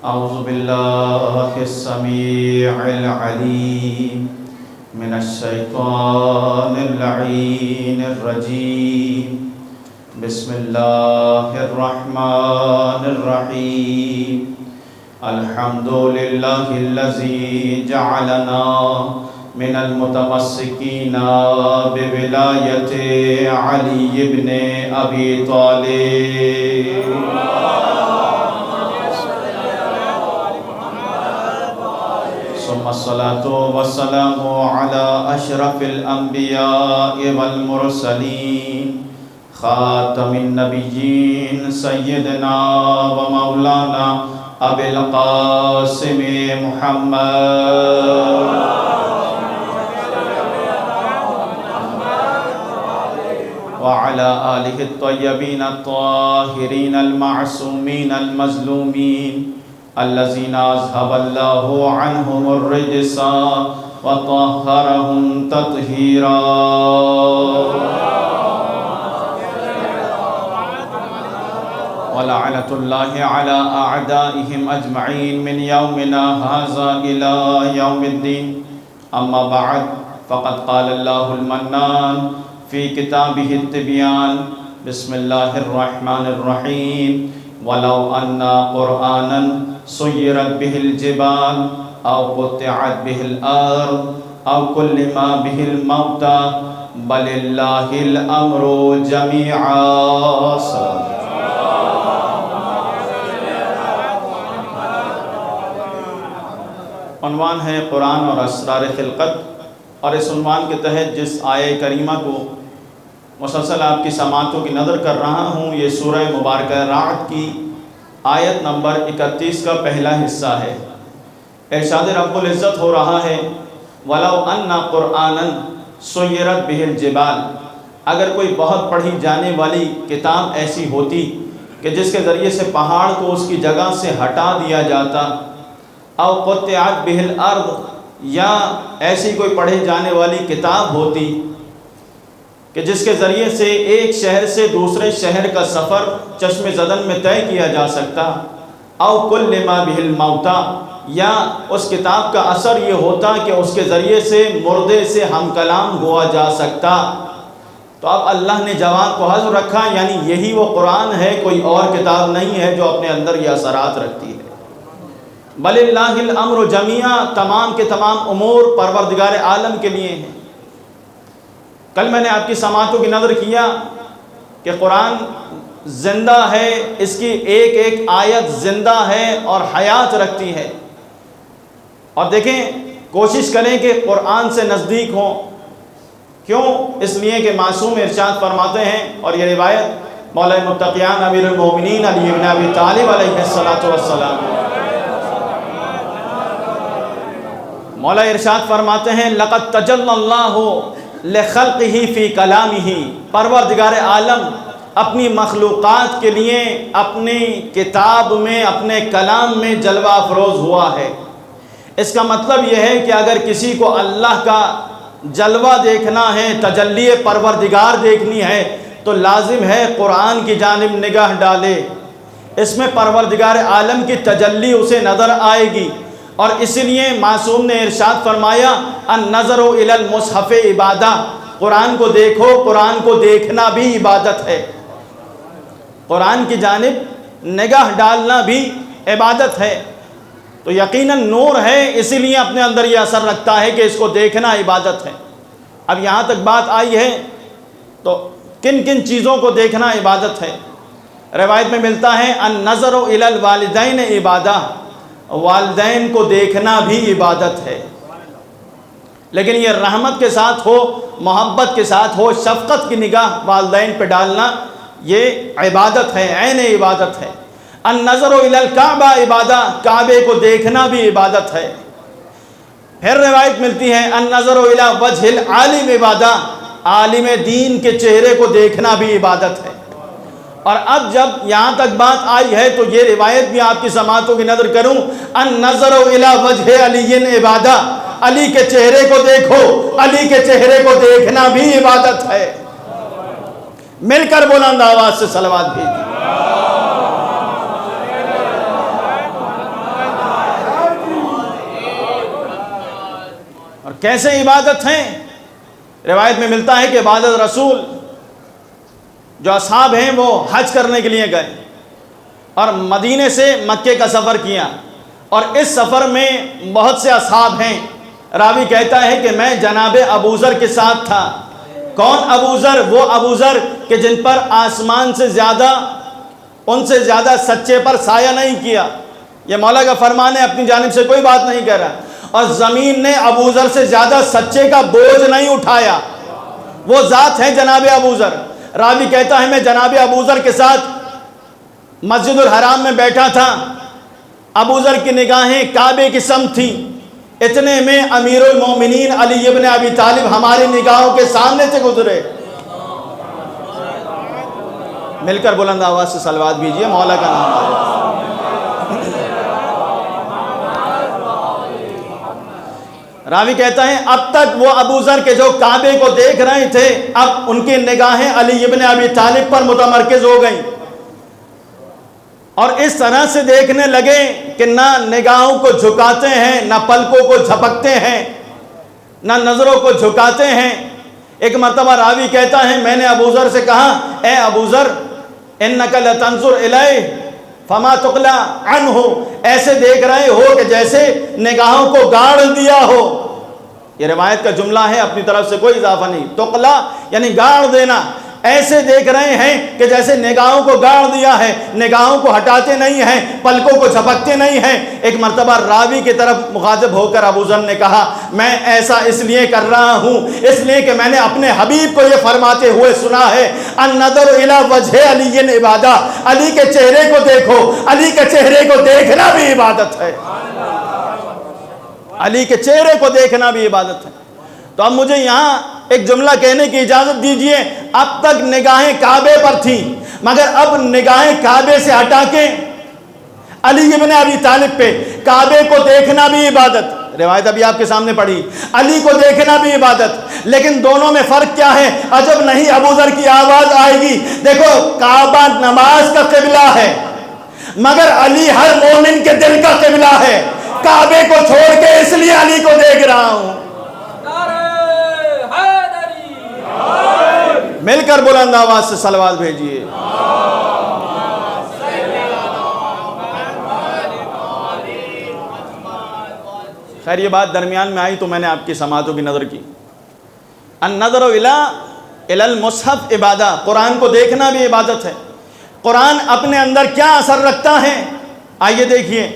أعوذ بالله السميع العليم من الشيطان اللعين الرجيم بسم الله الرحمن الرحيم الحمد لله الذي جعلنا من المتمسكين بولاية علي بن أبي طالب ثم الصلاة والسلام على أشرف الأنبياء والمرسلين خاتم النبيين سيدنا ومولانا أبي القاسم محمد وعلى آله الطيبين الطاهرين المعصومين المظلومين الذين أذهب الله عنهم الرجس وطهرهم تطهيرا ولعنة الله على أعدائهم أجمعين من يومنا هذا إلى يوم الدين أما بعد فقد قال الله المنان في كتابه التبيان بسم الله الرحمن الرحيم ولو أن قرآنا سيرت به الجبال أو قطعت به الأرض أو كلم به الموتى بل الله الأمر جميعا عنوان ہے قرآن اور اسرار خلقت، اور اس عنوان کے تحت جس آیہ کریمہ کو مسلسل آپ کی سماعتوں کی نظر کر رہا ہوں، یہ سورہ مبارکہ رعد کی آیت نمبر 31 کا پہلا حصہ ہے۔ ارشاد رب العزت ہو رہا ہے وَلَوْ أَنَّ قُرْآنًا سُيِّرَتْ بِهِ الْجِبَالِ، اگر کوئی بہت پڑھی جانے والی کتاب ایسی ہوتی کہ جس کے ذریعے سے پہاڑ کو اس کی جگہ سے ہٹا دیا جاتا، او قطعت بِهِ الْأَرْض، یا ایسی کوئی پڑھے جانے والی کتاب ہوتی کہ جس کے ذریعے سے ایک شہر سے دوسرے شہر کا سفر چشم زدن میں طے کیا جا سکتا، او کلم بہ الموتى، یا اس کتاب کا اثر یہ ہوتا کہ اس کے ذریعے سے مردے سے ہم کلام ہوا جا سکتا، تو اب اللہ نے جواب کو حذف رکھا، یعنی یہی وہ قرآن ہے، کوئی اور کتاب نہیں ہے جو اپنے اندر یہ اثرات رکھتی ہے۔ بل اللہ الامر جمیعا، تمام کے تمام امور پروردگار عالم کے لیے ہیں۔ کل میں نے آپ کی سماعتوں کی نظر کیا کہ قرآن زندہ ہے، اس کی ایک ایک آیت زندہ ہے اور حیات رکھتی ہے، اور دیکھیں کوشش کریں کہ قرآن سے نزدیک ہوں۔ کیوں؟ اس لیے کہ معصوم ارشاد فرماتے ہیں، اور یہ روایت مولا متقیان امیر المومنین علی بن ابی طالب علیہ السلام مولا ارشاد فرماتے ہیں لقد تجلی اللہ لخلقہ فی کلامہ، پروردگار عالم اپنی مخلوقات کے لیے اپنی کتاب میں، اپنے کلام میں جلوہ افروز ہوا ہے۔ اس کا مطلب یہ ہے کہ اگر کسی کو اللہ کا جلوہ دیکھنا ہے، تجلی پروردگار دیکھنی ہے، تو لازم ہے قرآن کی جانب نگاہ ڈالے، اس میں پروردگار عالم کی تجلی اسے نظر آئے گی۔ اور اس لیے معصوم نے ارشاد فرمایا النظر الی المصحف عبادہ، قرآن کو دیکھو، قرآن کو دیکھنا بھی عبادت ہے، قرآن کی جانب نگاہ ڈالنا بھی عبادت ہے۔ تو یقیناً نور ہے، اسی لیے اپنے اندر یہ اثر رکھتا ہے کہ اس کو دیکھنا عبادت ہے۔ اب یہاں تک بات آئی ہے تو کن کن چیزوں کو دیکھنا عبادت ہے؟ روایت میں ملتا ہے النظر الی الوالدین عبادہ، والدین کو دیکھنا بھی عبادت ہے، لیکن یہ رحمت کے ساتھ ہو، محبت کے ساتھ ہو، شفقت کی نگاہ والدین پہ ڈالنا یہ عبادت ہے، عین عبادت ہے۔ النظر الی الکعبہ عبادہ، کعبے کو دیکھنا بھی عبادت ہے۔ پھر روایت ملتی ہے النظر الی وجہ العالم عبادہ، عالم دین کے چہرے کو دیکھنا بھی عبادت ہے۔ اور اب جب یہاں تک بات آئی ہے تو یہ روایت بھی آپ کی سماعتوں کی نظر کروں النظر الی وجہ علی عبادہ، علی کے چہرے کو دیکھو، علی کے چہرے کو دیکھنا بھی عبادت ہے۔ مل کر بلند آواز سے صلوات بھیجیے۔ کیسے عبادت ہیں؟ روایت میں ملتا ہے کہ عبادت رسول جو اصحاب ہیں وہ حج کرنے کے لیے گئے اور مدینے سے مکے کا سفر کیا، اور اس سفر میں بہت سے اصحاب ہیں۔ راوی کہتا ہے کہ میں جناب ابو ذر کے ساتھ تھا۔ کون ابو ذر؟ وہ ابو ذر کہ جن پر آسمان سے زیادہ، ان سے زیادہ سچے پر سایہ نہیں کیا۔ یہ مولا کا فرمان ہے، اپنی جانب سے کوئی بات نہیں کہہ رہا۔ اور زمین نے ابو ذر سے زیادہ سچے کا بوجھ نہیں اٹھایا۔ وہ ذات ہے جناب ابو ذر۔ راوی کہتا ہے میں جناب ابو ذر کے ساتھ مسجد الحرام میں بیٹھا تھا۔ ابو ذر کی نگاہیں کعبے کی سمت تھیں۔ اتنے میں امیر المومنین علی ابن ابی طالب ہماری نگاہوں کے سامنے سے گزرے۔ مل کر بلند آواز سے صلوات بھیجئے، مولا کا نام آئے۔ راوی کہتا ہے اب تک وہ ابو ذر کے جو کعبے کو دیکھ رہے تھے، اب ان کی نگاہیں علی ابن ابی طالب پر متمرکز ہو گئیں، اور اس طرح سے دیکھنے لگے کہ نہ نگاہوں کو جھکاتے ہیں، نہ پلکوں کو جھپکتے ہیں، نہ نظروں کو جھکاتے ہیں۔ ایک مرتبہ راوی کہتا ہے میں نے ابو ذر سے کہا اے ابو ذر انک لتنظر الیہ فما تقلا عنہ، ایسے دیکھ رہے ہو کہ جیسے نگاہوں کو گاڑ دیا ہو۔ یہ روایت کا جملہ ہے، اپنی طرف سے کوئی اضافہ نہیں۔ تقلا یعنی گاڑ دینا، ایسے دیکھ رہے ہیں کہ جیسے نگاہوں کو گاڑ دیا ہے، نگاہوں کو ہٹاتے نہیں ہیں، پلکوں کو جھپکتے نہیں ہیں۔ ایک مرتبہ راوی کی طرف مخاطب ہو کر ابو ذر نے کہا میں ایسا اس لیے کر رہا ہوں اس لیے کہ میں نے اپنے حبیب کو یہ فرماتے ہوئے سنا ہے النظر الی وجہ علی عبادہ، علی کے چہرے کو دیکھو، علی کے چہرے کو دیکھنا بھی عبادت ہے، علی کے چہرے کو دیکھنا بھی عبادت ہے۔ تو اب مجھے یہاں ایک جملہ کہنے کی اجازت دیجئے، اب تک نگاہیں کعبے پر تھیں، مگر اب نگاہیں کعبے سے ہٹا کے علی ابن ابی طالب پہ، کعبے کو دیکھنا بھی عبادت، روایت ابھی آپ کے سامنے پڑھی، علی کو دیکھنا بھی عبادت، لیکن دونوں میں فرق کیا ہے؟ عجب نہیں ابو ذر کی آواز آئے گی، دیکھو کعبہ نماز کا قبلہ ہے مگر علی ہر مومن کے دل کا قبلہ ہے، کعبے کو چھوڑ کے اس لیے علی کو دیکھ رہا ہوں۔ مل کر بلند آواز سے صلوات بھیجئے۔ خیر یہ بات درمیان میں آئی تو میں نے آپ کی سماعتوں کی نظر کی۔ النظر الی المصحف عبادہ، قرآن کو دیکھنا بھی عبادت ہے۔ قرآن اپنے اندر کیا اثر رکھتا ہے؟ آئیے دیکھیے،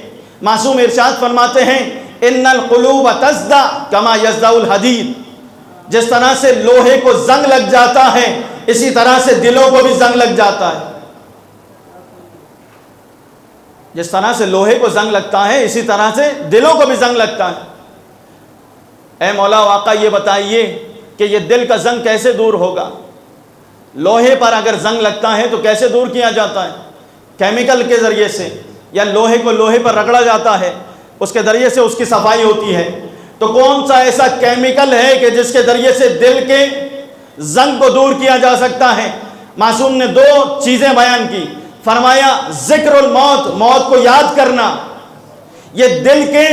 معصوم ارشاد فرماتے ہیں ان القلوب تزدہ کما یزدہ الحدید، جس طرح سے لوہے کو زنگ لگ جاتا ہے اسی طرح سے دلوں کو بھی زنگ لگ جاتا ہے۔ جس طرح سے لوہے کو زنگ لگتا ہے اسی طرح سے دلوں کو بھی زنگ لگتا ہے۔ اے مولا واقعہ یہ بتائیے کہ یہ دل کا زنگ کیسے دور ہوگا؟ لوہے پر اگر زنگ لگتا ہے تو کیسے دور کیا جاتا ہے؟ کیمیکل کے ذریعے سے، یا لوہے کو لوہے پر رگڑا جاتا ہے، اس کے ذریعے سے اس کی صفائی ہوتی ہے۔ تو کون سا ایسا کیمیکل ہے کہ جس کے ذریعے سے دل کے زنگ کو دور کیا جا سکتا ہے؟ معصوم نے دو چیزیں بیان کی، فرمایا ذکر الموت، موت کو یاد کرنا، یہ دل کے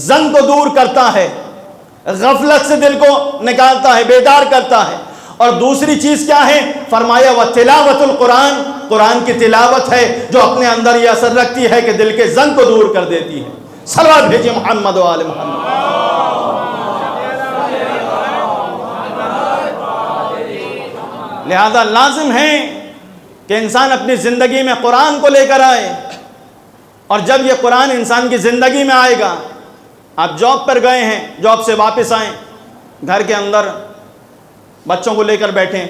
زنگ کو دور کرتا ہے، غفلت سے دل کو نکالتا ہے، بیدار کرتا ہے۔ اور دوسری چیز کیا ہے؟ فرمایا وَتِلَاوَةُ القرآن، قرآن کی تلاوت ہے جو اپنے اندر یہ اثر رکھتی ہے کہ دل کے زنگ کو دور کر دیتی ہے۔ صلوات بھیجئے محمد و آل محمد۔ لہذا لازم ہے کہ انسان اپنی زندگی میں قرآن کو لے کر آئے، اور جب یہ قرآن انسان کی زندگی میں آئے گا، آپ جاب پر گئے ہیں، جاب سے واپس آئیں، گھر کے اندر بچوں کو لے کر بیٹھیں،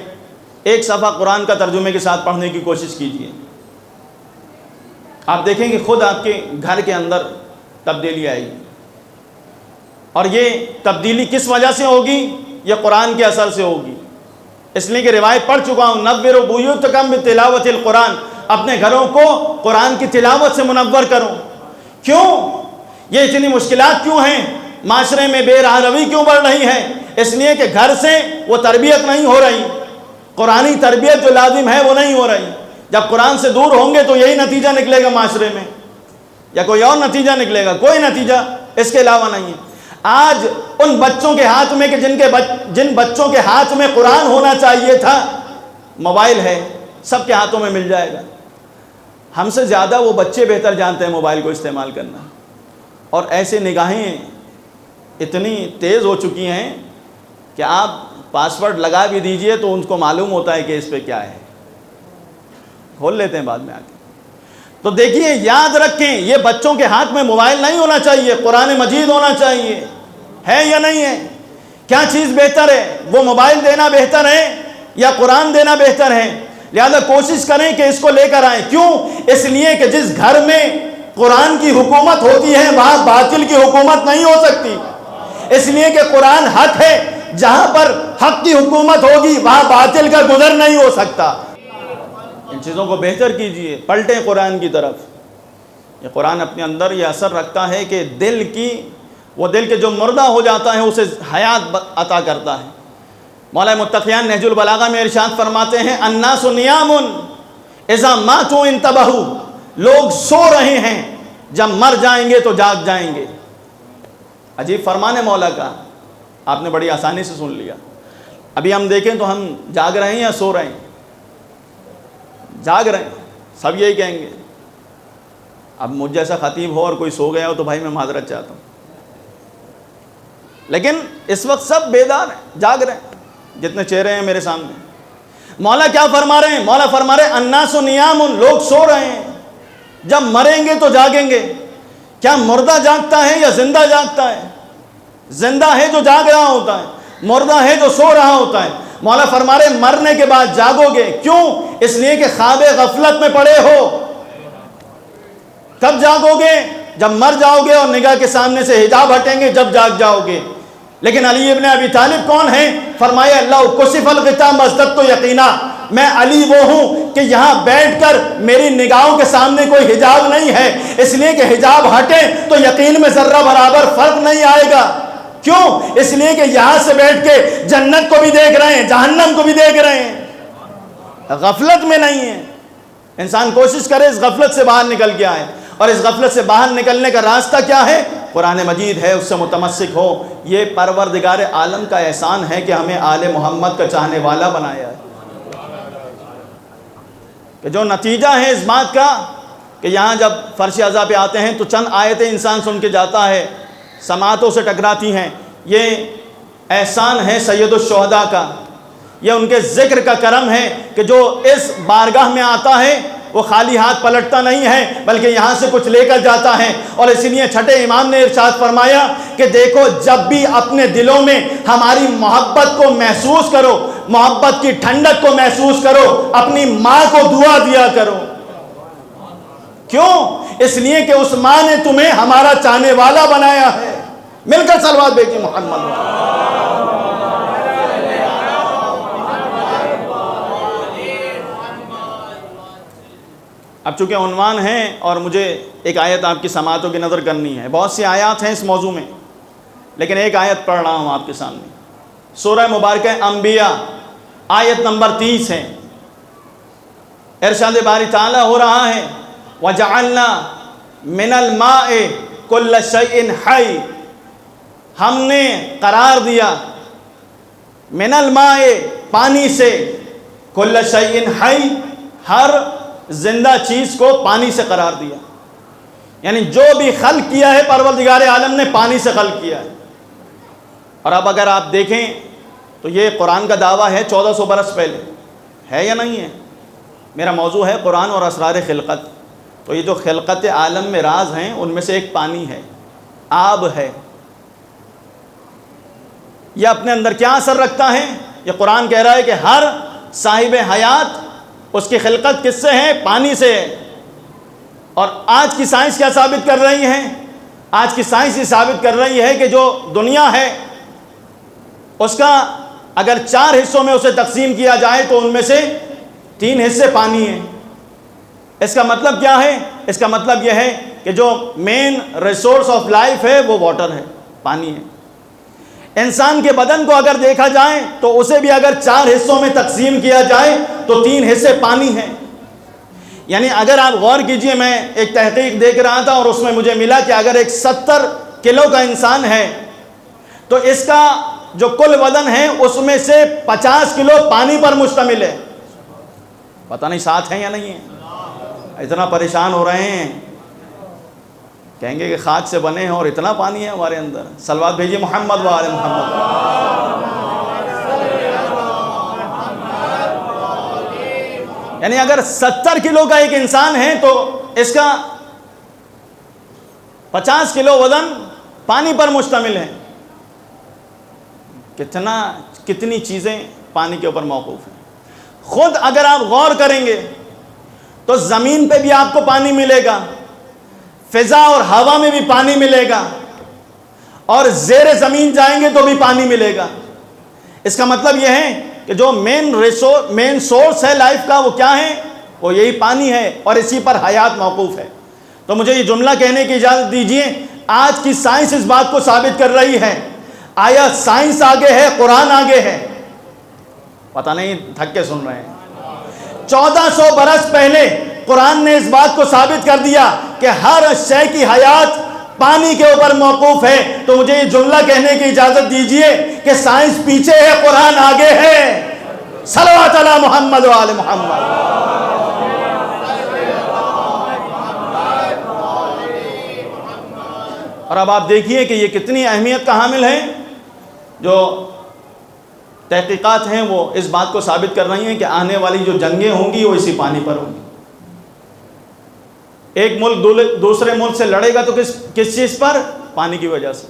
ایک صفحہ قرآن کا ترجمے کے ساتھ پڑھنے کی کوشش کیجیے، آپ دیکھیں کہ خود آپ کے گھر کے اندر تبدیلی آئے گی۔ اور یہ تبدیلی کس وجہ سے ہوگی؟ یہ قرآن کے اثر سے ہوگی، اس لیے کہ روایت پڑھ چکا ہوں نوّروا بیوتکم بتلاوت القرآن، اپنے گھروں کو قرآن کی تلاوت سے منور کرو۔ کیوں؟ یہ اتنی مشکلات کیوں ہیں؟ معاشرے میں بے راہ روی کیوں بڑھ رہی ہے؟ اس لیے کہ گھر سے وہ تربیت نہیں ہو رہی، قرآنی تربیت جو لازم ہے وہ نہیں ہو رہی۔ جب قرآن سے دور ہوں گے تو یہی نتیجہ نکلے گا معاشرے میں، یا کوئی اور نتیجہ نکلے گا؟ کوئی نتیجہ اس کے علاوہ نہیں ہے۔ آج ان بچوں کے ہاتھ میں کہ جن بچوں کے ہاتھ میں قرآن ہونا چاہیے تھا، موبائل ہے، سب کے ہاتھوں میں مل جائے گا۔ ہم سے زیادہ وہ بچے بہتر جانتے ہیں موبائل کو استعمال کرنا، اور ایسے نگاہیں اتنی تیز ہو چکی ہیں کہ آپ پاسورڈ لگا بھی دیجئے تو ان کو معلوم ہوتا ہے کہ اس پہ کیا ہے، کھول لیتے ہیں بعد میں آ کے۔ تو دیکھیے، یاد رکھیں، یہ بچوں کے ہاتھ میں موبائل نہیں ہونا چاہیے، قرآن مجید ہونا چاہیے۔ ہے یا نہیں ہے؟ کیا چیز بہتر ہے؟ وہ موبائل دینا بہتر ہے یا قرآن دینا بہتر ہے؟ لہذا کوشش کریں کہ اس کو لے کر آئیں۔ کیوں؟ اس لیے کہ جس گھر میں قرآن کی حکومت ہوتی ہے وہاں باطل کی حکومت نہیں ہو سکتی، اس لیے کہ قرآن حق ہے۔ جہاں پر حق کی حکومت ہوگی وہاں باطل کا گزر نہیں ہو سکتا۔ ان چیزوں کو بہتر کیجئے، پلٹیں قرآن کی طرف۔ یہ قرآن اپنے اندر یہ اثر رکھتا ہے کہ وہ دل کے جو مردہ ہو جاتا ہے اسے حیات عطا کرتا ہے۔ مولا متقیان نہج البلاغہ میں ارشاد فرماتے ہیں، الناس نیام اذا ماتوا انتبہوا، لوگ سو رہے ہیں، جب مر جائیں گے تو جاگ جائیں گے۔ عجیب فرمان ہے مولا کا، آپ نے بڑی آسانی سے سن لیا۔ ابھی ہم دیکھیں تو ہم جاگ رہے ہیں یا سو رہے ہیں؟ جاگ رہے ہیں، سب یہی کہیں گے۔ اب مجھ جیسا خطیب ہو اور کوئی سو گیا ہو تو بھائی میں معذرت چاہتا ہوں، لیکن اس وقت سب بیدار ہیں، جاگ رہے ہیں، جتنے چہرے ہیں میرے سامنے۔ مولا کیا فرما رہے ہیں؟ مولا فرما رہے ہیں الناس نیام، لوگ سو رہے ہیں، جب مریں گے تو جاگیں گے۔ کیا مردہ جاگتا ہے یا زندہ جاگتا ہے؟ زندہ ہے جو جاگ رہا ہوتا ہے، مردہ ہے جو سو رہا ہوتا ہے۔ مولا فرما رہے ہیں مرنے کے بعد جاگو گے۔ کیوں؟ اس لیے کہ خواب غفلت میں پڑے ہو۔ کب جاگو گے؟ جب مر جاؤ گے اور نگاہ کے سامنے سے حجاب ہٹیں گے، جب جاگ جاؤ گے۔ لیکن علی ابن ابی طالب کون ہیں؟ فرمایا اللہ کشف الغطاء مزددت یقینا، میں علی وہ ہوں کہ یہاں بیٹھ کر میری نگاہوں کے سامنے کوئی حجاب نہیں ہے، اس لیے کہ حجاب ہٹے تو یقین میں ذرہ برابر فرق نہیں آئے گا۔ کیوں؟ اس لیے کہ یہاں سے بیٹھ کے جنت کو بھی دیکھ رہے ہیں، جہنم کو بھی دیکھ رہے ہیں، غفلت میں نہیں ہے۔ انسان کوشش کرے اس غفلت سے باہر نکل کے آئے، اور اس غفلت سے باہر نکلنے کا راستہ کیا ہے؟ قرآن مجید ہے، اس سے متمسک ہو۔ یہ پروردگار عالم کا احسان ہے کہ ہمیں آل محمد کا چاہنے والا بنایا ہے، کہ جو نتیجہ ہے اس بات کا کہ یہاں جب فرش اعضاء پہ آتے ہیں تو چند آیتیں انسان سن کے جاتا ہے، سماعتوں سے ٹکراتی ہیں۔ یہ احسان ہے سید الشہداء کا، یہ ان کے ذکر کا کرم ہے کہ جو اس بارگاہ میں آتا ہے وہ خالی ہاتھ پلٹتا نہیں ہے بلکہ یہاں سے کچھ لے کر جاتا ہے۔ اور اسی لیے چھٹے امام نے ارشاد فرمایا کہ دیکھو، جب بھی اپنے دلوں میں ہماری محبت کو محسوس کرو، محبت کی ٹھنڈک کو محسوس کرو، اپنی ماں کو دعا دیا کرو۔ کیوں؟ اس لیے کہ اس ماں نے تمہیں ہمارا چاہنے والا بنایا ہے۔ مل کر صلوات بھیجیے محمد۔ اب چونکہ عنوان ہے اور مجھے ایک آیت آپ کی سماعتوں کی نظر کرنی ہے، بہت سی آیات ہیں اس موضوع میں، لیکن ایک آیت پڑھ رہا ہوں آپ کے سامنے۔ سورہ مبارکہ انبیاء آیت نمبر 30 ہے۔ ارشاد باری تعالیٰ ہو رہا ہے وَجَعَلْنَا مِنَ الْمَاءِ كُلَّ شَيْءٍ حَيٍّ، ہم نے قرار دیا من الماء پانی سے، كُلَّ شَيْءٍ حَيٍّ ہر زندہ چیز کو پانی سے قرار دیا، یعنی جو بھی خلق کیا ہے پروردگار عالم نے پانی سے خلق کیا ہے۔ اور اب اگر آپ دیکھیں تو یہ قرآن کا دعویٰ ہے 1400 برس پہلے، ہے یا نہیں ہے؟ میرا موضوع ہے قرآن اور اسرار خلقت، تو یہ جو خلقت عالم میں راز ہیں ان میں سے ایک پانی ہے، آب ہے۔ یہ اپنے اندر کیا اثر رکھتا ہے؟ یہ قرآن کہہ رہا ہے کہ ہر صاحب حیات اس کی خلقت کس سے ہے؟ پانی سے ہے۔ اور آج کی سائنس کیا ثابت کر رہی ہے؟ آج کی سائنس یہ ثابت کر رہی ہے کہ جو دنیا ہے اس کا اگر 4 حصوں میں اسے تقسیم کیا جائے تو ان میں سے 3 حصے پانی ہیں۔ اس کا مطلب کیا ہے؟ اس کا مطلب یہ ہے کہ جو مین ریسورس آف لائف ہے وہ واٹر ہے، پانی ہے۔ انسان کے بدن کو اگر دیکھا جائے تو اسے بھی اگر 4 حصوں میں تقسیم کیا جائے تو 3 حصے پانی ہیں۔ یعنی اگر آپ غور کیجئے، میں ایک تحقیق دیکھ رہا تھا اور اس میں مجھے ملا کہ اگر ایک 70 کلو کا انسان ہے تو اس کا جو کل وزن ہے اس میں سے 50 کلو پانی پر مشتمل ہے. پتہ نہیں ساتھ ہیں یا نہیں ہیں. اتنا پریشان ہو رہے ہیں, کہیں گے کہ خاک سے بنے ہیں اور اتنا پانی ہے ہمارے اندر. صلوات بھیجیے محمد و آل محمد. یعنی اگر 70 کلو کا ایک انسان ہے تو اس کا 50 کلو وزن پانی پر مشتمل ہے. کتنی چیزیں پانی کے اوپر موقوف ہیں. خود اگر آپ غور کریں گے تو زمین پہ بھی آپ کو پانی ملے گا, فضا اور ہوا میں بھی پانی ملے گا, اور زیر زمین جائیں گے تو بھی پانی ملے گا. اس کا مطلب یہ ہے کہ جو مین سورس ہے لائف کا وہ کیا ہے؟ وہ یہی پانی ہے, اور اسی پر حیات موقوف ہے. تو مجھے یہ جملہ کہنے کی اجازت دیجئے, آج کی سائنس اس بات کو ثابت کر رہی ہے. آیا سائنس آگے ہے, قرآن آگے ہے؟ پتہ نہیں تھک کے سن رہے ہیں. 1400 برس پہلے قرآن نے اس بات کو ثابت کر دیا کہ ہر شے کی حیات پانی کے اوپر موقوف ہے. تو مجھے یہ جملہ کہنے کی اجازت دیجئے کہ سائنس پیچھے ہے, قرآن آگے ہے. صلوات علی محمد و آل محمد. اور اب آپ دیکھیے کہ یہ کتنی اہمیت کا حامل ہے. جو تحقیقات ہیں وہ اس بات کو ثابت کر رہی ہیں کہ آنے والی جو جنگیں ہوں گی وہ اسی پانی پر ہوں گی. ایک ملک دوسرے ملک سے لڑے گا تو کس چیز پر؟ پانی کی وجہ سے.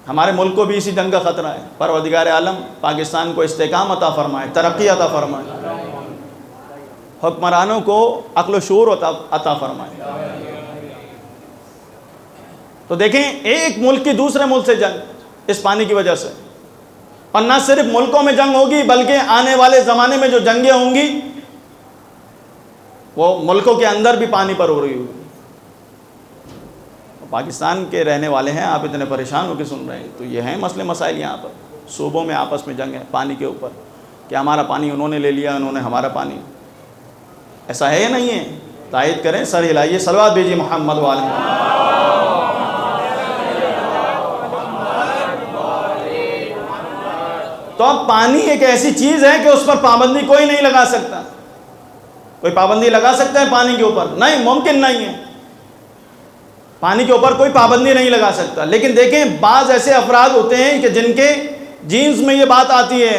ہمارے ملک کو بھی اسی جنگ کا خطرہ ہے. پروردگار عالم پاکستان کو استحکام عطا فرمائے, ترقی عطا فرمائے, حکمرانوں کو عقل و شعور عطا فرمائے. تو دیکھیں, ایک ملک کی دوسرے ملک سے جنگ اس پانی کی وجہ سے. اور نہ صرف ملکوں میں جنگ ہوگی بلکہ آنے والے زمانے میں جو جنگیں ہوں گی وہ ملکوں کے اندر بھی پانی پر ہو رہی ہوگی. پاکستان کے رہنے والے ہیں, آپ اتنے پریشان ہو کے سن رہے ہیں. تو یہ ہیں مسئلے مسائل یہاں پر. صوبوں میں آپس میں جنگ ہے پانی کے اوپر کہ ہمارا پانی انہوں نے لے لیا, انہوں نے ہمارا پانی. ایسا ہے یا نہیں ہے؟ تائید کریں, سر ہلائیے, صلوات بھیجیے محمد و آل محمد. تو اب پانی ایک ایسی چیز ہے کہ اس پر پابندی کوئی نہیں لگا سکتا. کوئی پابندی لگا سکتا ہے پانی کے اوپر؟ نہیں, ممکن نہیں ہے. پانی کے اوپر کوئی پابندی نہیں لگا سکتا. لیکن دیکھیں, بعض ایسے افراد ہوتے ہیں کہ جن کے جینز میں یہ بات آتی ہے.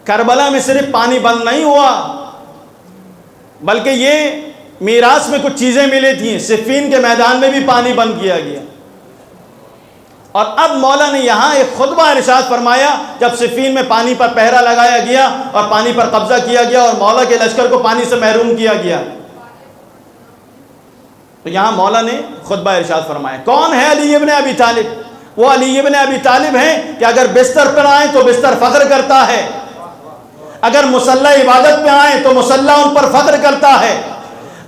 کربلا میں صرف پانی بند نہیں ہوا بلکہ یہ میراث میں کچھ چیزیں ملی تھیں. صفین کے میدان میں بھی پانی بند کیا گیا. اور اب مولا نے یہاں ایک خطبہ ارشاد فرمایا جب صفین میں پانی پر پہرا لگایا گیا اور پانی پر قبضہ کیا گیا اور مولا کے لشکر کو پانی سے محروم کیا گیا. تو یہاں مولا نے خطبہ ارشاد فرمایا. کون ہے علی ابن ابی طالب؟ وہ علی ابن ابی طالب ہیں کہ اگر بستر پر آئیں تو بستر فخر کرتا ہے, اگر مصلی عبادت میں آئیں تو مصلی ان پر فخر کرتا ہے,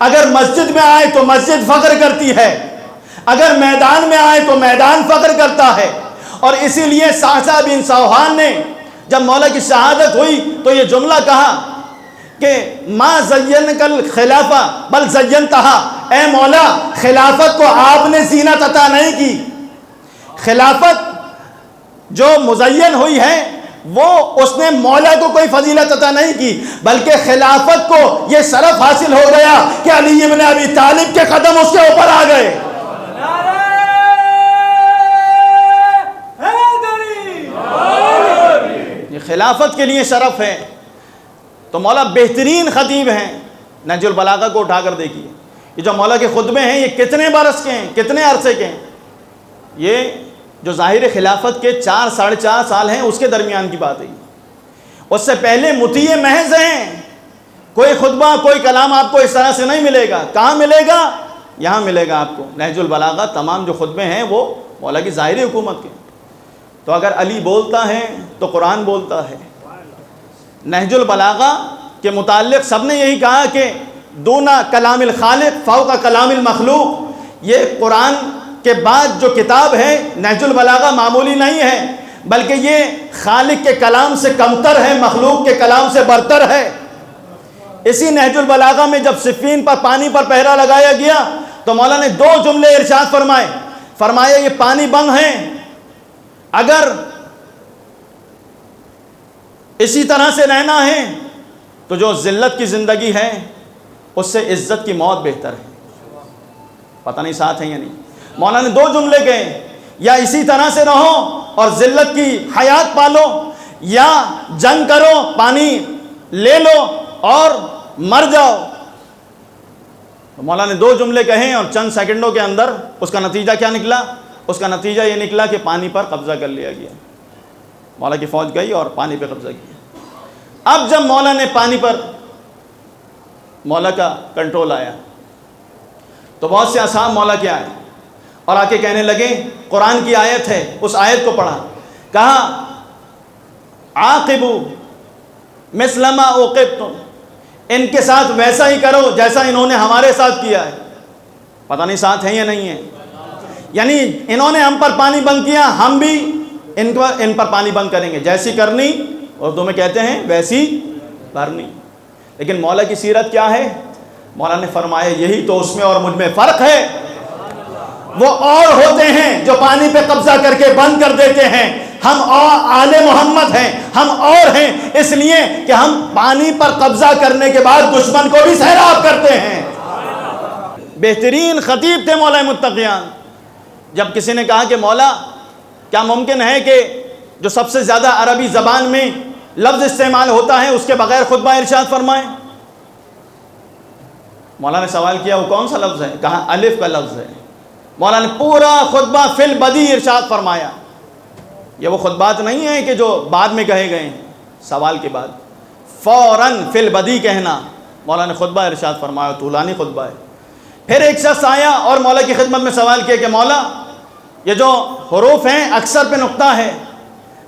اگر مسجد میں آئیں تو مسجد فخر کرتی ہے, اگر میدان میں آئے تو میدان فخر کرتا ہے. اور اسی لیے سعصع بن سوحان نے جب مولا کی شہادت ہوئی تو یہ جملہ کہا کہ ما زینک الخلافہ بل زینتہا. اے مولا, خلافت کو آپ نے زینت عطا نہیں کی. خلافت جو مزین ہوئی ہے وہ اس نے مولا کو کوئی فضیلت عطا نہیں کی, بلکہ خلافت کو یہ شرف حاصل ہو گیا کہ علی ابن ابی طالب کے قدم اس کے اوپر آ گئے. یہ خلافت کے لیے شرف ہے. تو مولا بہترین خطیب ہیں. نہج البلاغہ کو اٹھا کر دیکھیے, یہ جو مولا کے خطبے ہیں یہ کتنے برس کے ہیں, کتنے عرصے کے ہیں. یہ جو ظاہر خلافت کے 4 ساڑھے 4 سال ہیں اس کے درمیان کی بات ہے. اس سے پہلے مطیع محض ہیں. کوئی خطبہ کوئی کلام آپ کو اس طرح سے نہیں ملے گا. کہاں ملے گا؟ یہاں ملے گا آپ کو. نہج البلاغہ تمام جو خطبے ہیں وہ مولا کی ظاہری حکومت کے. تو اگر علی بولتا ہے تو قرآن بولتا ہے. نہج البلاغہ کے متعلق سب نے یہی کہا کہ دونا کلام الخالق فوق کلام المخلوق. یہ قرآن کے بعد جو کتاب ہے نہج البلاغہ معمولی نہیں ہے بلکہ یہ خالق کے کلام سے کمتر ہے, مخلوق کے کلام سے برتر ہے. اسی نہج البلاغہ میں جب صفین پر پانی پر پہرا لگایا گیا تو مولا نے 2 جملے ارشاد فرمائے. فرمایا یہ پانی بند ہیں، اگر اسی طرح سے رہنا ہے تو جو ذلت کی زندگی ہے اس سے عزت کی موت بہتر ہے۔ پتہ نہیں ساتھ ہیں یا نہیں؟ مولا نے دو جملے کہے، یا اسی طرح سے رہو اور ذلت کی حیات پالو، یا جنگ کرو، پانی لے لو اور مر جاؤ۔ تو مولا نے دو جملے کہے اور چند سیکنڈوں کے اندر اس کا نتیجہ کیا نکلا؟ اس کا نتیجہ یہ نکلا کہ پانی پر قبضہ کر لیا گیا۔ مولا کی فوج گئی اور پانی پہ قبضہ کیا۔ اب جب مولا نے پانی پر مولا کا کنٹرول آیا تو بہت سے اصحاب مولا کے آئے اور آ کے کہنے لگے، قرآن کی آیت ہے، اس آیت کو پڑھا، کہا عاقبوا مثل ما عوقبتم، ان کے ساتھ ویسا ہی کرو جیسا انہوں نے ہمارے ساتھ کیا ہے۔ پتہ نہیں ساتھ ہیں یا نہیں ہے؟ یعنی انہوں نے ہم پر پانی بند کیا، ہم بھی ان پر پانی بند کریں گے، جیسی کرنی اردو میں کہتے ہیں ویسی بھرنی۔ لیکن مولا کی سیرت کیا ہے؟ مولا نے فرمایا یہی تو اس میں اور مجھ میں فرق ہے۔ وہ اور ہوتے ہیں جو پانی پہ قبضہ کر کے بند کر دیتے ہیں، ہم اور آل محمد ہیں، ہم اور ہیں، اس لیے کہ ہم پانی پر قبضہ کرنے کے بعد دشمن کو بھی سیراب کرتے ہیں۔ بہترین خطیب تھے مولا متقیان۔ جب کسی نے کہا کہ مولا کیا ممکن ہے کہ جو سب سے زیادہ عربی زبان میں لفظ استعمال ہوتا ہے اس کے بغیر خطبہ ارشاد فرمائیں؟ مولا نے سوال کیا وہ کون سا لفظ ہے؟ کہا الف کا لفظ ہے۔ مولا نے پورا خطبہ فی البدی ارشاد فرمایا۔ یہ وہ خطبات نہیں ہیں کہ جو بعد میں کہے گئے ہیں، سوال کے بعد فوراً فی البدی کہنا۔ مولا نے خطبہ ارشاد فرمایا، طولانی خطبہ ہے۔ پھر ایک شخص آیا اور مولا کی خدمت میں سوال کیا کہ مولا یہ جو حروف ہیں اکثر پہ نقطہ ہے،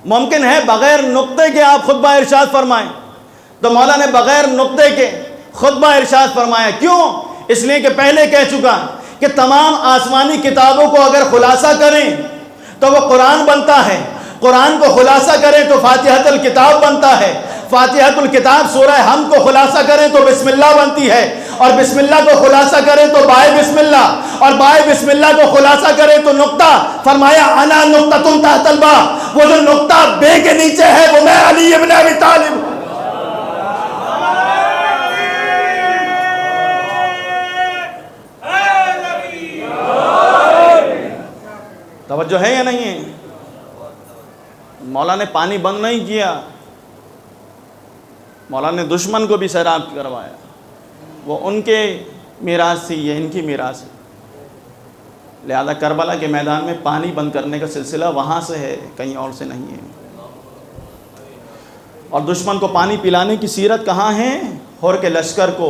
ممکن ہے بغیر نقطے کے آپ خطبہ ارشاد فرمائیں؟ تو مولا نے بغیر نقطے کے خطبہ ارشاد فرمایا۔ کیوں؟ اس لیے کہ پہلے کہہ چکا کہ تمام آسمانی کتابوں کو اگر خلاصہ کریں تو وہ قرآن بنتا ہے، قرآن کو خلاصہ کریں تو فاتحۃ الکتاب بنتا ہے، فاتحۃ الکتاب سورہ حمد کو خلاصہ کریں تو بسم اللہ بنتی ہے، اور بسم اللہ کو خلاصہ کریں تو بائے بسم اللہ، اور بائے بسم اللہ کو خلاصہ کریں تو نقطہ۔ فرمایا انا نقطۃ تحت الباء، وہ جو نقطہ بے کے نیچے ہے وہ میں علی ابن ابی طالب ہوں۔ توجہ ہے یا نہیں ہے؟ مولا نے پانی بند نہیں کیا، مولا نے دشمن کو بھی سیراب کروایا۔ وہ ان کے میراث تھی، یہ ان کی میراث ہے۔ لہذا کربلا کے میدان میں پانی بند کرنے کا سلسلہ وہاں سے ہے، کہیں اور سے نہیں ہے۔ اور دشمن کو پانی پلانے کی سیرت کہاں ہے؟ ہور کے لشکر کو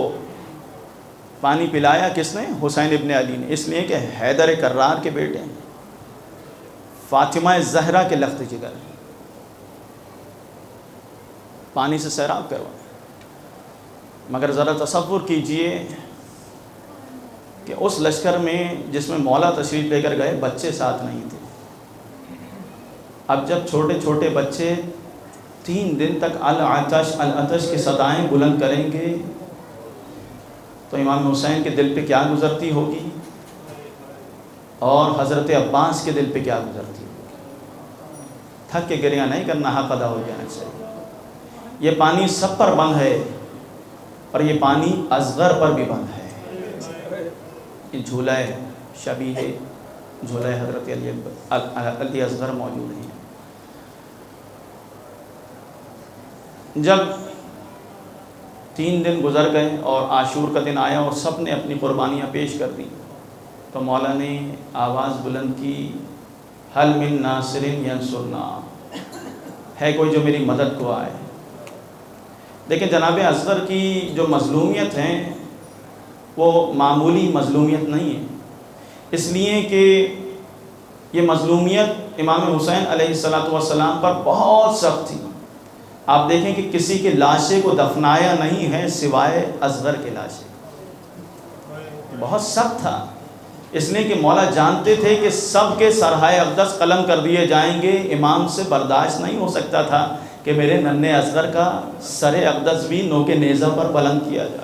پانی پلایا کس نے؟ حسین ابن علی نے، اس لیے کہ حیدر کرار کے بیٹے ہیں، فاطمہ زہرا کے لخت جگر، پانی سے سیراب کروایا۔ مگر ذرا تصور کیجئے کہ اس لشکر میں جس میں مولا تشریف لے کر گئے بچے ساتھ نہیں تھے۔ اب جب چھوٹے چھوٹے بچے 3 دن تک العطش العطش کی صدائیں بلند کریں گے تو امام حسین کے دل پہ کیا گزرتی ہوگی اور حضرت عباس کے دل پہ کیا گزرتی ہوگی۔ تھک کے گریہ نہیں کرنا، حق ادا ہو جانا چاہیے۔ یہ پانی سب پر بند ہے اور یہ پانی اصغر پر بھی بند ہے۔ یہ جھولا شبیہ جھولا حضرت علی اصغر موجود ہیں۔ جب 3 دن گزر گئے اور عاشور کا دن آیا اور سب نے اپنی قربانیاں پیش کر دیں تو مولا نے آواز بلند کی، حل من ناصر ینصرنا، ہے کوئی جو میری مدد کو آئے۔ لیکن جناب اصغر کی جو مظلومیت ہے وہ معمولی مظلومیت نہیں ہے، اس لیے کہ یہ مظلومیت امام حسین علیہ السلام پر بہت سخت تھی۔ آپ دیکھیں کہ کسی کے لاشے کو دفنایا نہیں ہے سوائے اصغر کے لاشے، بہت سخت تھا۔ اس لیے کہ مولا جانتے تھے کہ سب کے سرہائے اقدس قلم کر دیے جائیں گے، امام سے برداشت نہیں ہو سکتا تھا کہ میرے ننھے اصغر کا سر اقدس بھی نوک نیزہ پر بلند کیا جائے۔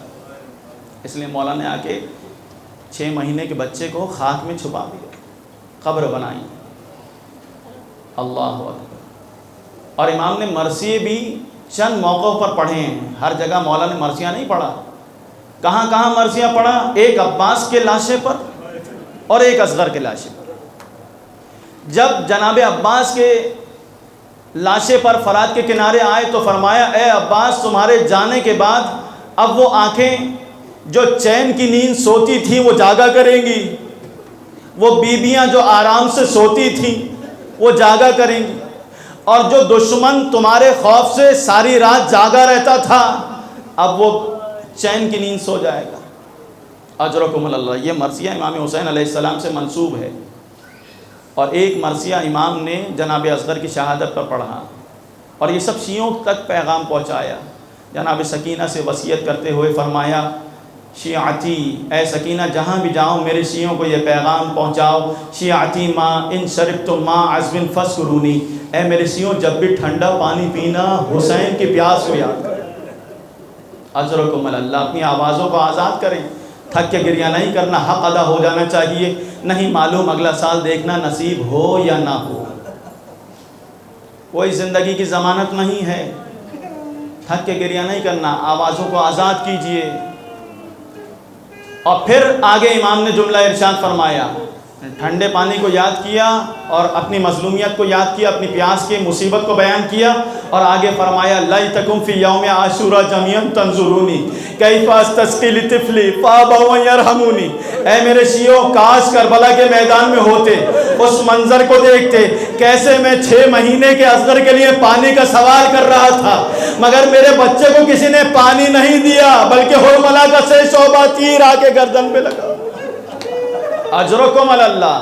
اس لیے مولا نے آ کے 6 مہینے کے بچے کو خاک میں چھپا دیا۔ قبر بنائی۔ اللہ اکبر۔ اور امام نے مرثیے بھی چند موقعوں پر پڑھے ہیں، ہر جگہ مولا نے مرثیہ نہیں پڑھا۔ کہاں کہاں مرثیہ پڑھا؟ ایک عباس کے لاشے پر اور ایک اصغر کے لاشے پر۔ جب جناب عباس کے لاشے پر فرات کے کنارے آئے تو فرمایا اے عباس تمہارے جانے کے بعد اب وہ آنکھیں جو چین کی نیند سوتی تھیں وہ جاگا کریں گی، وہ بیویاں جو آرام سے سوتی تھیں وہ جاگا کریں گی، اور جو دشمن تمہارے خوف سے ساری رات جاگا رہتا تھا اب وہ چین کی نیند سو جائے گا۔ اجرکم اللہ۔ یہ مرثیہ امام حسین علیہ السلام سے منسوب ہے، اور ایک مرثیہ امام نے جناب اصغر کی شہادت پر پڑھا، اور یہ سب شیعوں تک پیغام پہنچایا۔ جناب سکینہ سے وصیت کرتے ہوئے فرمایا شیعتی، اے سکینہ جہاں بھی جاؤ میرے شیعوں کو یہ پیغام پہنچاؤ، شیعتی ما ان شربتم ما عذب فاذکرونی، اے میرے شیعوں جب بھی ٹھنڈا پانی پینا حسین کی پیاس کو یاد کریں۔ اجرکم اللہ۔ اپنی آوازوں کو آزاد کریں، تھک کے گریہ نہیں کرنا، حق ادا ہو جانا چاہیے، نہیں معلوم اگلا سال دیکھنا نصیب ہو یا نہ ہو، کوئی زندگی کی ضمانت نہیں ہے۔ تھک کے گریہ نہیں کرنا، آوازوں کو آزاد کیجئے۔ اور پھر آگے امام نے جملہ ارشاد فرمایا، ٹھنڈے پانی کو یاد کیا اور اپنی مظلومیت کو یاد کیا، اپنی پیاس کی مصیبت کو بیان کیا، اور آگے فرمایا لیتکم فی یوم عاشوراء جميعا تنظرونی کیف استسقی لطفلی فابوا یرحمونی، اے میرے شیعوں کاش کربلا کے میدان میں ہوتے، اس منظر کو دیکھتے کیسے میں 6 مہینے کے اصغر کے لیے پانی کا سوال کر رہا تھا، مگر میرے بچے کو کسی نے پانی نہیں دیا بلکہ حرملہ کا سے شعبہ تیر آ کے گردن پہ لگا۔ اجرکم اللہ۔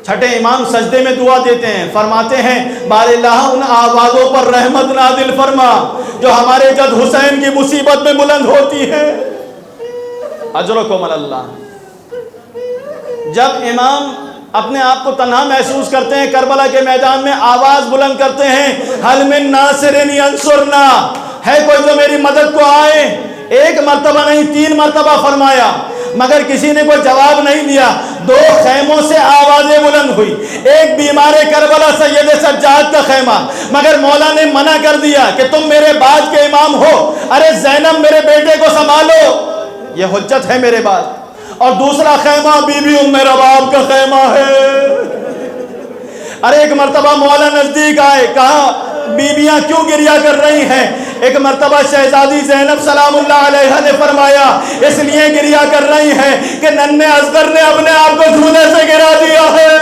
چھٹے امام سجدے میں دعا دیتے ہیں، فرماتے ہیں بار اللہ ان آوازوں پر رحمت نازل فرما جو ہمارے جد حسین کی مصیبت میں بلند ہوتی ہے۔ اجرکم اللہ۔ جب امام اپنے آپ کو تنہا محسوس کرتے ہیں کربلا کے میدان میں آواز بلند کرتے ہیں حل من ناصر ینصرنا، ہے کوئی جو میری مدد کو آئے؟ ایک مرتبہ نہیں 3 مرتبہ فرمایا، مگر کسی نے کوئی جواب نہیں دیا۔ 2 خیموں سے آوازیں بلند ہوئی، ایک بیمار کربلا سید سجاد کا خیمہ، مگر مولا نے منع کر دیا کہ تم میرے بعد کے امام ہو، ارے زینب میرے بیٹے کو سنبھالو، یہ حجت ہے میرے بعد۔ اور دوسرا خیمہ بی بی ام رباب کا خیمہ ہے۔ ارے ایک مرتبہ مولا نزدیک آئے، کہا بیویاں کیوں گریہ کر رہی ہیں؟ ایک مرتبہ شہزادی زینب سلام اللہ علیہ نے فرمایا اس لیے گریہ کر رہی ہیں کہ ننھے اصغر نے اپنے آپ کو جھولے سے گرا دیا ہے۔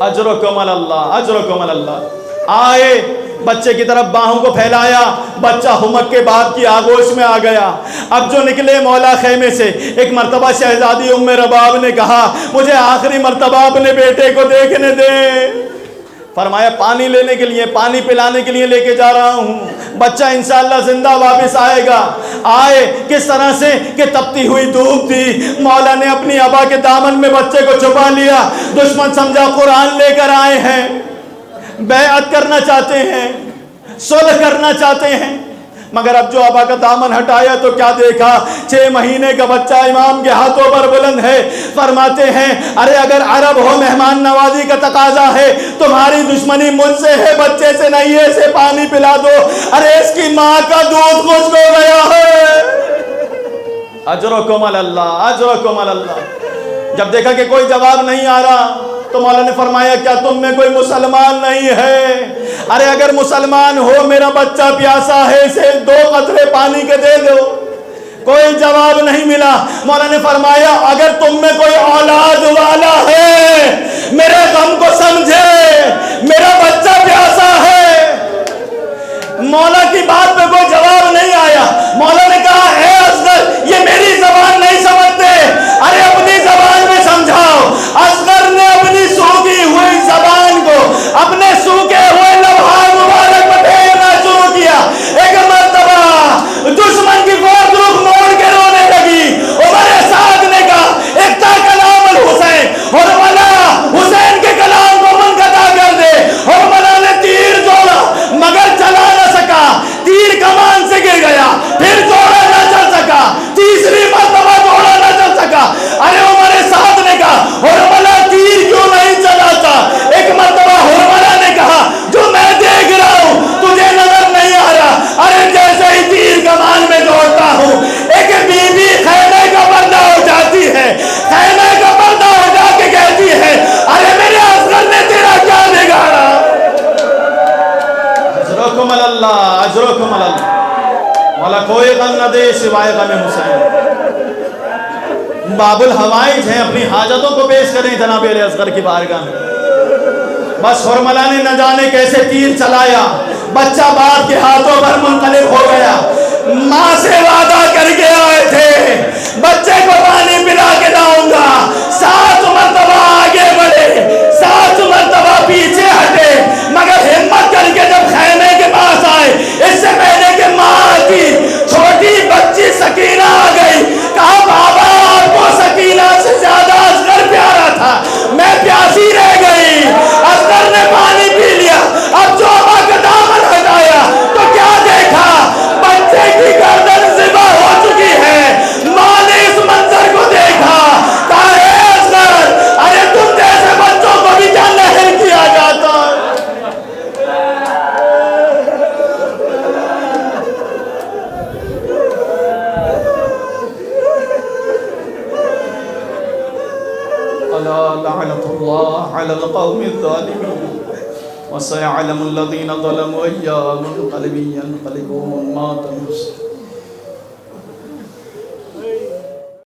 اجرکم اللہ، اجرکم اللہ۔ آئے بچے کی طرف باہوں کو پھیلایا، بچہ ہمک کے باپ کی آغوش میں آ گیا۔ اب جو نکلے مولا خیمے سے، ایک مرتبہ شہزادی ام رباب نے کہا مجھے آخری مرتبہ اپنے بیٹے کو دیکھنے دے۔ فرمایا پانی لینے کے لیے، پانی پلانے کے لیے لے کے جا رہا ہوں، بچہ انشاءاللہ زندہ واپس آئے گا۔ آئے کس طرح سے کہ تپتی ہوئی دھوپ تھی، مولا نے اپنی ابا کے دامن میں بچے کو چھپا لیا۔ دشمن سمجھا قرآن لے کر آئے ہیں، بیعت کرنا چاہتے ہیں، صلح کرنا چاہتے ہیں، مگر اب جو ابا کا دامن ہٹایا تو کیا دیکھا؟ 6 مہینے کا بچہ امام کے ہاتھوں پر بلند ہے۔ فرماتے ہیں ارے اگر عرب ہو مہمان نوازی کا تقاضا ہے، تمہاری دشمنی مجھ سے ہے، بچے سے نہیں ہے، اسے پانی پلا دو، ارے اس کی ماں کا دودھ خشک ہو گیا ہے۔ اجرکم اللہ، اجرکم اللہ۔ جب دیکھا کہ کوئی جواب نہیں آ رہا تو مولا نے فرمایا کیا تم میں کوئی مسلمان نہیں ہے؟ ارے اگر مسلمان ہو میرا بچہ پیاسا ہے، اسے 2 قطرے پانی کے دے دو۔ کوئی جواب نہیں ملا۔ مولا نے فرمایا اگر تم میں کوئی اولاد والا ہے میرے غم کو سمجھے، میرا بچہ پیاسا ہے۔ مولا کی بات پہ کوئی جواب نہیں آیا۔ مولا نے کہا اے اصغر یہ میری زبان نہیں سمجھتے، ارے اپنی زبان میں سمجھاؤ۔ اصغر نے اپنی سوکھی ہوئی زبان کو اپنے سوکھے ہوئے لبھان مبارک پر پھیرنا شروع کیا۔ ایک مرتبہ دشمن کی فوج رخ موڑ کے رونے لگی۔ عمر سعد نے کہا اقتا کلام دے سوائے غم حسین۔ باب الحوائج ہیں، اپنی حاجتوں کو پیش کریں جناب علی اصغر کی بارگاہ میں۔ بس حرملہ نے نہ جانے کیسے تیر چلایا، بچہ باپ کے ہاتھوں پر منقلب ہو گیا۔ ماں سے وعدہ کر کے آئے تھے بچے کو پانی پلا کے لاؤں گا، 7 مرتبہ آگے بڑھے، 7 مرتبہ پیچھے ہٹے، مگر ہمت کر کے جب خیمے کے پاس آئے، اس سے پہلے کہ ماں کی چھوٹی بچی سکینہ آ گئی، کہا بابا آپ کو سکینہ سے زیادہ اصغر پیارا تھا، میں پیاسی رہ گئی۔ اصغر نے پانی پی لیا، اب جو ماں کا دامن ہٹایا تو کیا دیکھا، بچے کی گردن ذبح ہو چکی ہے۔ ماں نے اس منظر کو دیکھا، کہا اے اصغر، ارے تم جیسے بچوں کو بھی کیا نہیں کیا جاتا۔ ألا لعنة الله على القوم الظالمين وسيعلم الذين ظلموا أي منقلب ينقلبون ما تنصر